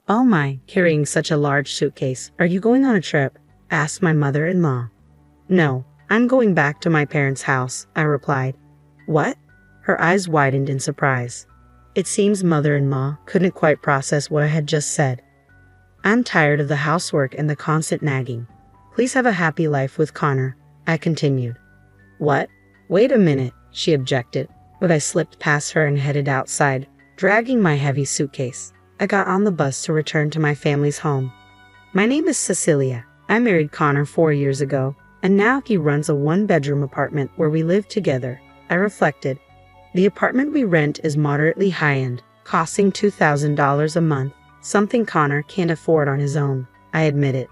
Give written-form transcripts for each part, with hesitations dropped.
"Oh my, carrying such a large suitcase. Are you going on a trip?" asked my mother-in-law. "No, I'm going back to my parents' house," I replied. "What?" Her eyes widened in surprise. It seems mother-in-law couldn't quite process what I had just said. "I'm tired of the housework and the constant nagging. Please have a happy life with Connor," I continued. "What? Wait a minute," she objected, but I slipped past her and headed outside, dragging my heavy suitcase. I got on the bus to return to my family's home. "My name is Cecilia. I married Connor 4 years ago, and now he runs a one-bedroom apartment where we live together," I reflected. "The apartment we rent is moderately high-end, costing $2,000 a month, something Connor can't afford on his own," I admitted.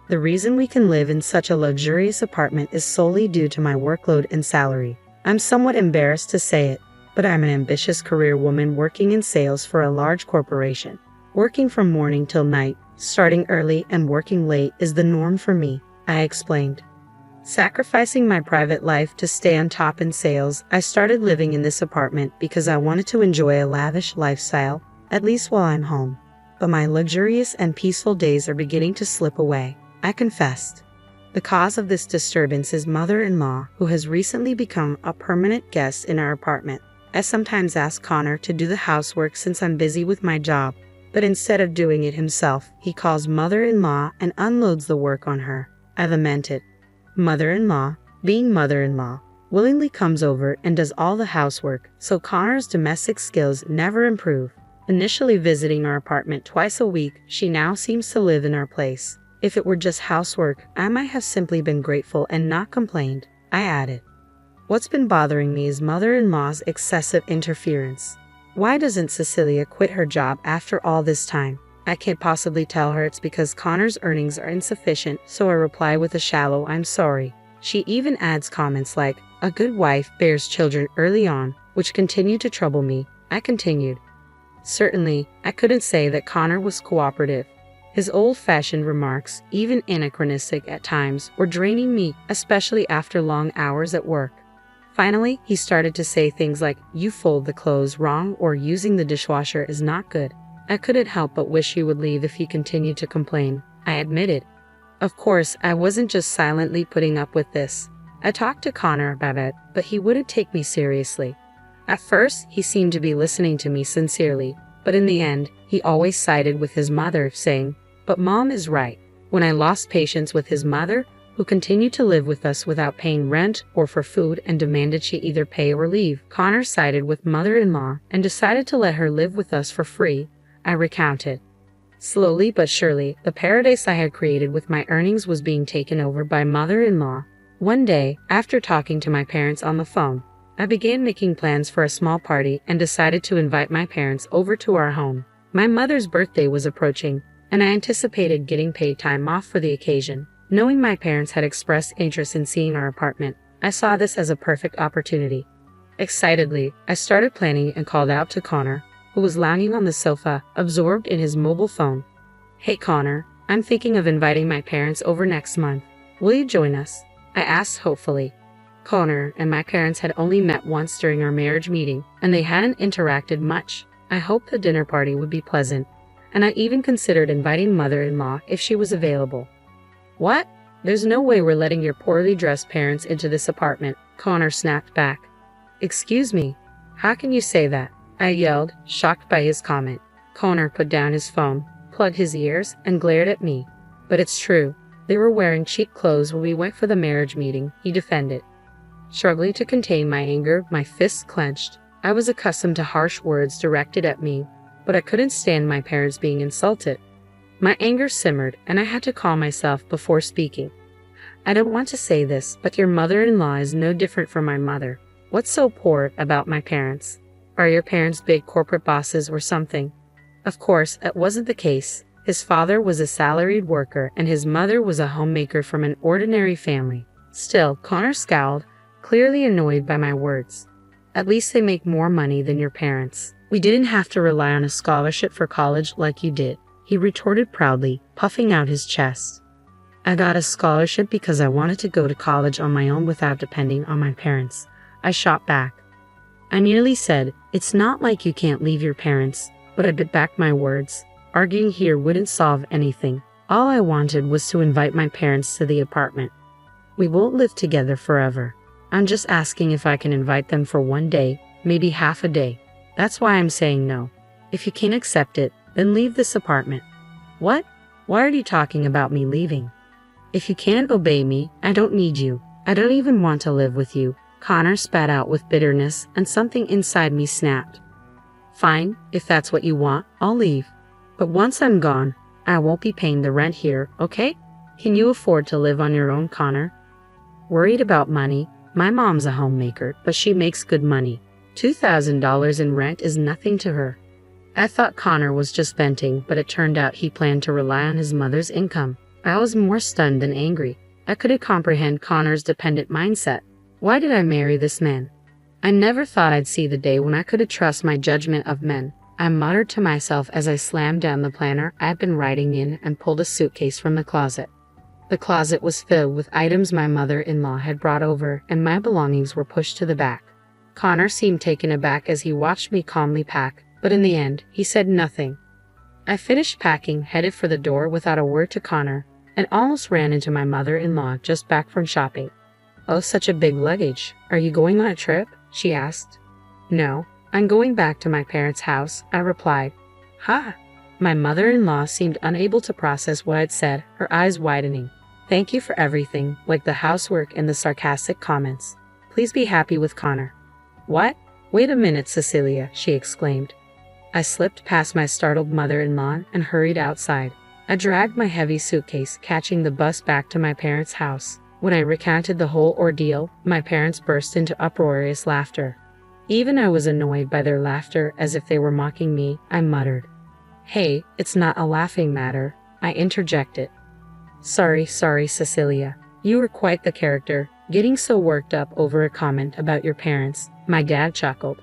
"The reason we can live in such a luxurious apartment is solely due to my workload and salary. I'm somewhat embarrassed to say it, but I'm an ambitious career woman working in sales for a large corporation. Working from morning till night, starting early and working late is the norm for me," I explained. Sacrificing my private life to stay on top in sales, I started living in this apartment because I wanted to enjoy a lavish lifestyle, at least while I'm home. But my luxurious and peaceful days are beginning to slip away, I confessed. The cause of this disturbance is mother-in-law, who has recently become a permanent guest in our apartment. I sometimes ask Connor to do the housework since I'm busy with my job, but instead of doing it himself, he calls mother-in-law and unloads the work on her, I lamented. Mother-in-law, being mother-in-law, willingly comes over and does all the housework, so Connor's domestic skills never improve. Initially visiting our apartment twice a week, she now seems to live in our place. If it were just housework, I might have simply been grateful and not complained, I added. What's been bothering me is mother-in-law's excessive interference. Why doesn't Cecilia quit her job after all this time? I can't possibly tell her it's because Connor's earnings are insufficient, so I reply with a shallow "I'm sorry." She even adds comments like, "A good wife bears children early on," which continue to trouble me. I continued. Certainly, I couldn't say that Connor was cooperative. His old-fashioned remarks, even anachronistic at times, were draining me, especially after long hours at work. Finally, he started to say things like, "You fold the clothes wrong," or "Using the dishwasher is not good." I couldn't help but wish he would leave if he continued to complain, I admitted. Of course, I wasn't just silently putting up with this. I talked to Connor about it, but he wouldn't take me seriously. At first, he seemed to be listening to me sincerely, but in the end, he always sided with his mother, saying, "But Mom is right." When I lost patience with his mother, who continued to live with us without paying rent or for food and demanded she either pay or leave, Connor sided with mother-in-law and decided to let her live with us for free, I recounted. Slowly but surely, the paradise I had created with my earnings was being taken over by mother-in-law. One day, after talking to my parents on the phone, I began making plans for a small party and decided to invite my parents over to our home. My mother's birthday was approaching, and I anticipated getting paid time off for the occasion. Knowing my parents had expressed interest in seeing our apartment, I saw this as a perfect opportunity. Excitedly, I started planning and called out to Connor, who was lounging on the sofa, absorbed in his mobile phone. "Hey Connor, I'm thinking of inviting my parents over next month. Will you join us?" I asked hopefully. Connor and my parents had only met once during our marriage meeting, and they hadn't interacted much. I hoped the dinner party would be pleasant, and I even considered inviting mother-in-law if she was available. "What? There's no way we're letting your poorly dressed parents into this apartment," Connor snapped back. "Excuse me, how can you say that?" I yelled, shocked by his comment. Connor put down his phone, plugged his ears, and glared at me. "But it's true. They were wearing cheap clothes when we went for the marriage meeting," he defended. Struggling to contain my anger, my fists clenched. I was accustomed to harsh words directed at me, but I couldn't stand my parents being insulted. My anger simmered, and I had to calm myself before speaking. "I don't want to say this, but your mother-in-law is no different from my mother. What's so poor about my parents? Are your parents big corporate bosses or something?" Of course, that wasn't the case. His father was a salaried worker, and his mother was a homemaker from an ordinary family. Still, Connor scowled, clearly annoyed by my words. "At least they make more money than your parents. We didn't have to rely on a scholarship for college like you did," he retorted proudly, puffing out his chest. "I got a scholarship because I wanted to go to college on my own without depending on my parents," I shot back. I nearly said, "It's not like you can't leave your parents," but I bit back my words. Arguing here wouldn't solve anything. All I wanted was to invite my parents to the apartment. We won't live together forever. I'm just asking if I can invite them for one day, maybe half a day. That's why I'm saying no. If you can't accept it, then leave this apartment. What? Why are you talking about me leaving? If you can't obey me, I don't need you. I don't even want to live with you. Connor spat out with bitterness, and something inside me snapped. Fine, if that's what you want, I'll leave. But once I'm gone, I won't be paying the rent here, okay? Can you afford to live on your own, Connor? Worried about money? My mom's a homemaker, but she makes good money. $2,000 in rent is nothing to her. I thought Connor was just venting, but it turned out he planned to rely on his mother's income. I was more stunned than angry. I couldn't comprehend Connor's dependent mindset. Why did I marry this man? I never thought I'd see the day when I could trust my judgment of men. I muttered to myself as I slammed down the planner I'd been writing in and pulled a suitcase from the closet. The closet was filled with items my mother-in-law had brought over, and my belongings were pushed to the back. Connor seemed taken aback as he watched me calmly pack, but in the end, he said nothing. I finished packing, headed for the door without a word to Connor, and almost ran into my mother-in-law just back from shopping. "Oh, such a big luggage. Are you going on a trip?" she asked. "No, I'm going back to my parents' house," I replied. "Ha!" My mother-in-law seemed unable to process what I'd said, her eyes widening. "Thank you for everything, like the housework and the sarcastic comments. Please be happy with Connor." "What? Wait a minute, Cecilia," she exclaimed. I slipped past my startled mother-in-law and hurried outside. I dragged my heavy suitcase, catching the bus back to my parents' house. When I recounted the whole ordeal, my parents burst into uproarious laughter. Even I was annoyed by their laughter, as if they were mocking me. I muttered, "Hey, it's not a laughing matter," I interjected. Sorry, Cecilia. You were quite the character, getting so worked up over a comment about your parents," my dad chuckled.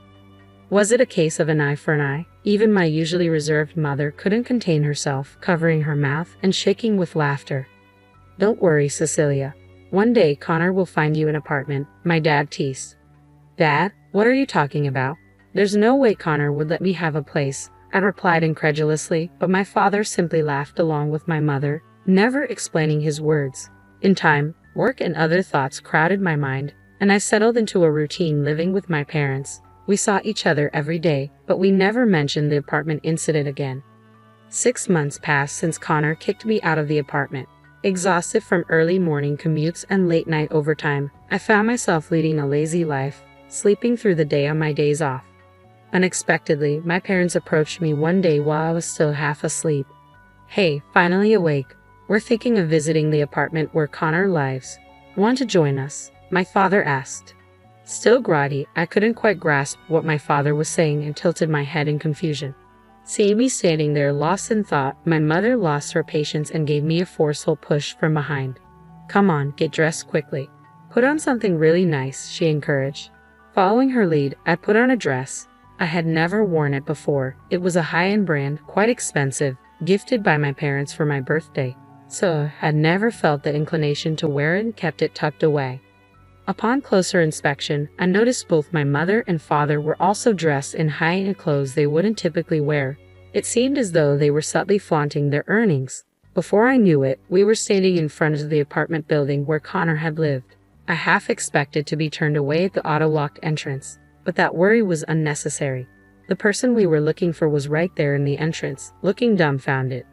Was it a case of an eye for an eye? Even my usually reserved mother couldn't contain herself, covering her mouth and shaking with laughter. "Don't worry, Cecilia. One day Connor will find you an apartment," my dad teased. "Dad, what are you talking about? There's no way Connor would let me have a place," I replied incredulously, but my father simply laughed along with my mother, never explaining his words. In time, work and other thoughts crowded my mind, and I settled into a routine living with my parents. We saw each other every day, but we never mentioned the apartment incident again. 6 months passed since Connor kicked me out of the apartment. Exhausted from early morning commutes and late night overtime, I found myself leading a lazy life, sleeping through the day on my days off. Unexpectedly, my parents approached me one day while I was still half asleep. "Hey, finally awake. We're thinking of visiting the apartment where Connor lives. Want to join us?" my father asked. Still groggy, I couldn't quite grasp what my father was saying and tilted my head in confusion. Seeing me standing there lost in thought, my mother lost her patience and gave me a forceful push from behind. "Come on, get dressed quickly. Put on something really nice," she encouraged. Following her lead, I put on a dress. I had never worn it before. It was a high-end brand, quite expensive, gifted by my parents for my birthday, so I had never felt the inclination to wear it and kept it tucked away. Upon closer inspection, I noticed both my mother and father were also dressed in high-end clothes they wouldn't typically wear. It seemed as though they were subtly flaunting their earnings. Before I knew it, we were standing in front of the apartment building where Connor had lived. I half expected to be turned away at the auto-locked entrance, but that worry was unnecessary. The person we were looking for was right there in the entrance, looking dumbfounded.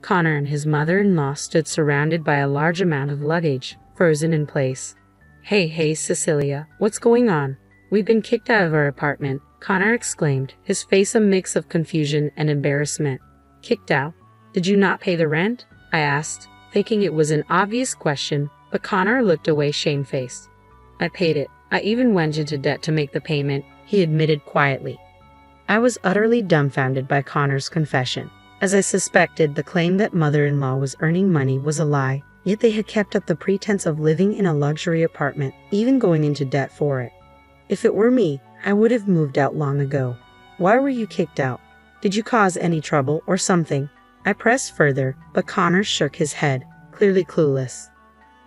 Connor and his mother-in-law stood surrounded by a large amount of luggage, frozen in place. Hey, Cecilia, what's going on? We've been kicked out of our apartment," Connor exclaimed, his face a mix of confusion and embarrassment. "Kicked out? Did you not pay the rent?" I asked, thinking it was an obvious question, but Connor looked away shamefaced. "I paid it. I even went into debt to make the payment," he admitted quietly. I was utterly dumbfounded by Connor's confession. As I suspected, the claim that mother-in-law was earning money was a lie. Yet they had kept up the pretense of living in a luxury apartment, even going into debt for it. If it were me, I would have moved out long ago. "Why were you kicked out? Did you cause any trouble or something?" I pressed further, but Connor shook his head, clearly clueless.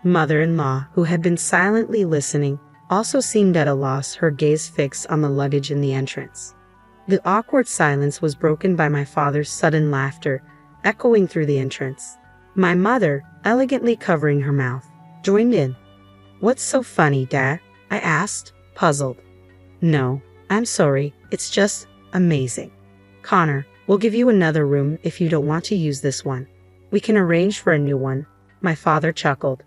Mother-in-law, who had been silently listening, also seemed at a loss, her gaze fixed on the luggage in the entrance. The awkward silence was broken by my father's sudden laughter, echoing through the entrance. My mother, elegantly covering her mouth, joined in. "What's so funny, Dad?" I asked, puzzled. "No, I'm sorry, it's just amazing. Connor, we'll give you another room if you don't want to use this one. We can arrange for a new one," my father chuckled.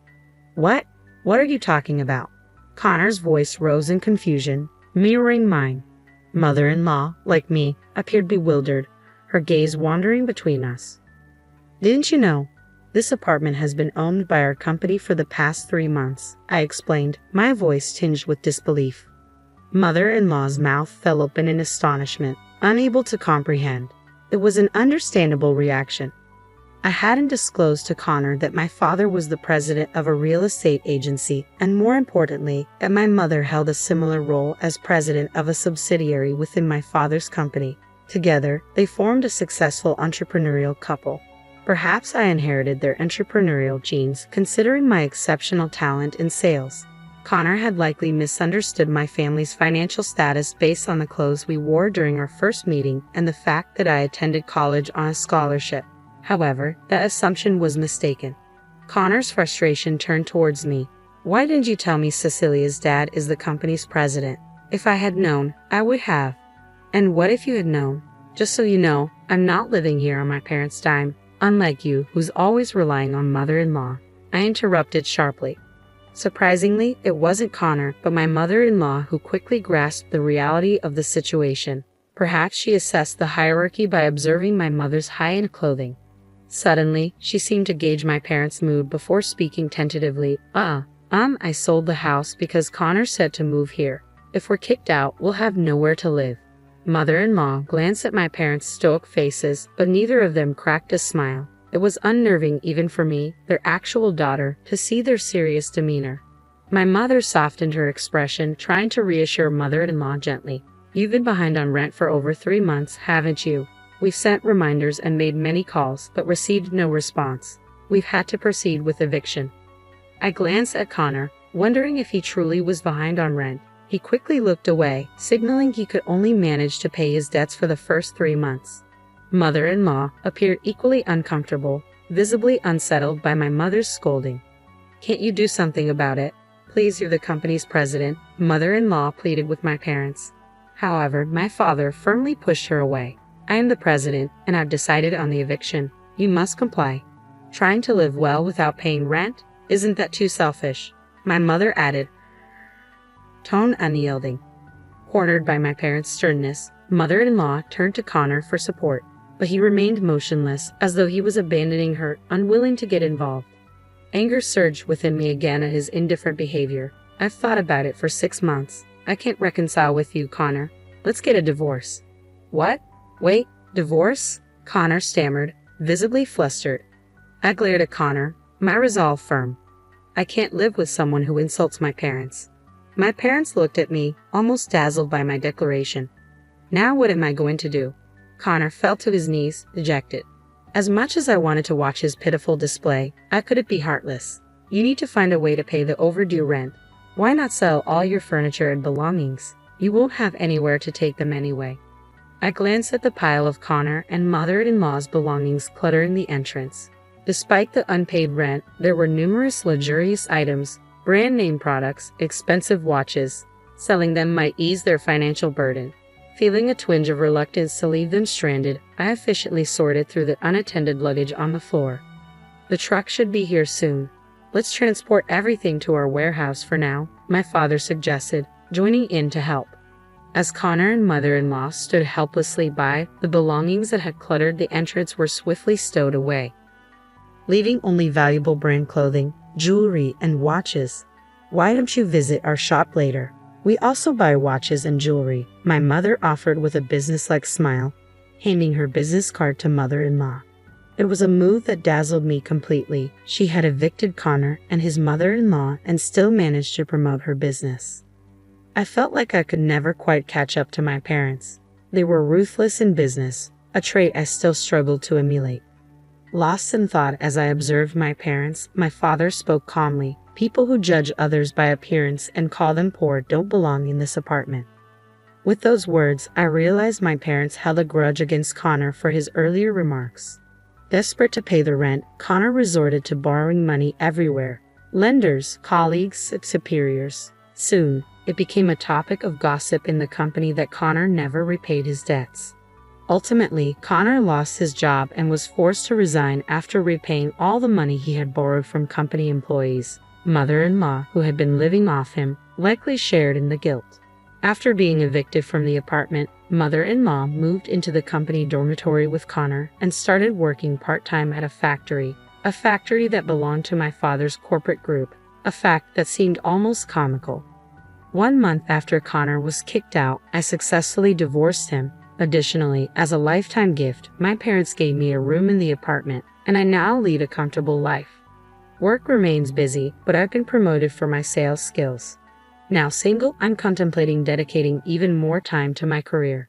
"What? What are you talking about?" Connor's voice rose in confusion, mirroring mine. Mother-in-law, like me, appeared bewildered, her gaze wandering between us. "Didn't you know? This apartment has been owned by our company for the past 3 months," I explained, my voice tinged with disbelief. Mother-in-law's mouth fell open in astonishment, unable to comprehend. It was an understandable reaction. I hadn't disclosed to Connor that my father was the president of a real estate agency, and more importantly, that my mother held a similar role as president of a subsidiary within my father's company. Together, they formed a successful entrepreneurial couple. Perhaps I inherited their entrepreneurial genes, considering my exceptional talent in sales. Connor had likely misunderstood my family's financial status based on the clothes we wore during our first meeting and the fact that I attended college on a scholarship. However, that assumption was mistaken. Connor's frustration turned towards me. "Why didn't you tell me Cecilia's dad is the company's president? If I had known, I would have." "And what if you had known? Just so you know, I'm not living here on my parents' dime, unlike you, who's always relying on mother-in-law," I interrupted sharply. Surprisingly, it wasn't Connor, but my mother-in-law who quickly grasped the reality of the situation. Perhaps she assessed the hierarchy by observing my mother's high-end clothing. Suddenly, she seemed to gauge my parents' mood before speaking tentatively. I sold the house because Connor said to move here. If we're kicked out, we'll have nowhere to live." Mother-in-law glanced at my parents' stoic faces, but neither of them cracked a smile. It was unnerving even for me, their actual daughter, to see their serious demeanor. My mother softened her expression, trying to reassure mother-in-law gently. "You've been behind on rent for over 3 months, haven't you? We've sent reminders and made many calls, but received no response. We've had to proceed with eviction." I glanced at Connor, wondering if he truly was behind on rent. He quickly looked away, signaling he could only manage to pay his debts for the first 3 months. Mother-in-law appeared equally uncomfortable, visibly unsettled by my mother's scolding. "Can't you do something about it? Please, you're the company's president," mother-in-law pleaded with my parents. However, my father firmly pushed her away. "I am the president, and I've decided on the eviction. You must comply. Trying to live well without paying rent? Isn't that too selfish?" my mother added, tone unyielding. Cornered by my parents' sternness, mother-in-law turned to Connor for support, but he remained motionless, as though he was abandoning her, unwilling to get involved. Anger surged within me again at his indifferent behavior. "I've thought about it for 6 months. I can't reconcile with you, Connor. Let's get a divorce." "What? Wait, divorce?" Connor stammered, visibly flustered. I glared at Connor, my resolve firm. "I can't live with someone who insults my parents." My parents looked at me, almost dazzled by my declaration. "Now what am I going to do?" Connor fell to his knees, dejected. As much as I wanted to watch his pitiful display, I couldn't be heartless. "You need to find a way to pay the overdue rent. Why not sell all your furniture and belongings? You won't have anywhere to take them anyway." I glanced at the pile of Connor and mother-in-law's belongings cluttering the entrance. Despite the unpaid rent, there were numerous luxurious items, brand-name products, expensive watches. Selling them might ease their financial burden. Feeling a twinge of reluctance to leave them stranded, I efficiently sorted through the unattended luggage on the floor. "The truck should be here soon. Let's transport everything to our warehouse for now," my father suggested, joining in to help. As Connor and mother-in-law stood helplessly by, the belongings that had cluttered the entrance were swiftly stowed away, leaving only valuable brand clothing, jewelry, and watches. "Why don't you visit our shop later? We also buy watches and jewelry," my mother offered with a businesslike smile, handing her business card to mother-in-law. It was a move that dazzled me completely. She had evicted Connor and his mother-in-law and still managed to promote her business. I felt like I could never quite catch up to my parents. They were ruthless in business, a trait I still struggled to emulate. Lost in thought as I observed my parents, my father spoke calmly. "People who judge others by appearance and call them poor don't belong in this apartment." With those words, I realized my parents held a grudge against Connor for his earlier remarks. Desperate to pay the rent, Connor resorted to borrowing money everywhere. Lenders, colleagues, superiors. Soon, it became a topic of gossip in the company that Connor never repaid his debts. Ultimately, Connor lost his job and was forced to resign after repaying all the money he had borrowed from company employees. Mother-in-law, who had been living off him, likely shared in the guilt. After being evicted from the apartment, mother-in-law moved into the company dormitory with Connor and started working part-time at a factory that belonged to my father's corporate group, a fact that seemed almost comical. 1 month after Connor was kicked out, I successfully divorced him. Additionally, as a lifetime gift, my parents gave me a room in the apartment, and I now lead a comfortable life. Work remains busy, but I've been promoted for my sales skills. Now single, I'm contemplating dedicating even more time to my career.